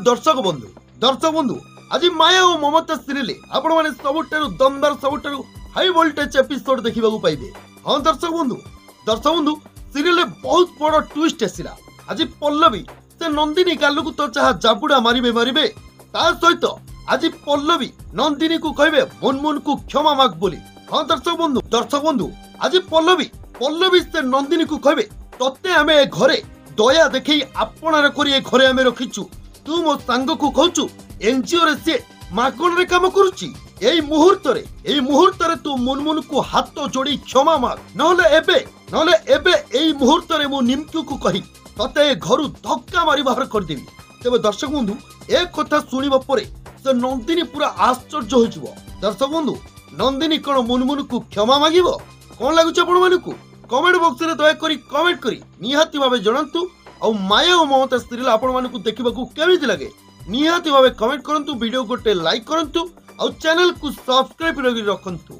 दर्शक बंधु आज माया और ममता सीरियल आपण माने सबुठारु दमदार सबुठारु हाई वोल्टेज एपिसोड देखा पाइबे। हाँ दर्शक बंधु सीरियल बहुत बड़ ट्विस्ट आसला। आज पल्लवी से नंदिनी गालू को तो चाह जाबुड़ा मारिबे ता सहित आज पल्लवी नंदिनी को कहबे मुनमुन को क्षमा माग बोली। हाँ दर्शक बंधु आज पल्लवी से नंदिनी को कहबे तते आमे घरे दया देखई आपणार करी घरे आमे रखिचु तू मो सांग को कहचु एनजीओ रे से मागण रे काम करूची एई मुहूर्त रे तू मुनमुन को हाथ जोड़ी क्षमा माग नहले एबे एई मुहूर्त रे मु निमक्यू को कहि तते घरु धक्का मारी बाहर कर देबी। तेबे दर्शक बंधु एक कथा सुनिबा परे से नंदिनी पूरा आश्चर्य हो जिवो। दर्शक बंधु नंदिनी कोन मुनमुन को क्षमा मागिबो कोन लागुछ आपण मानकू कमेंट बॉक्स रे दया करी कमेंट करी निहाती भाबे जणांतु। और माया और ममता सीरियल आपण मानकू देखिबाकू केमिति लागे निहाती भाबे कमेंट करंतु। वीडियो गोटे लाइक करंतु और चैनल को सब्सक्राइब रखंतु।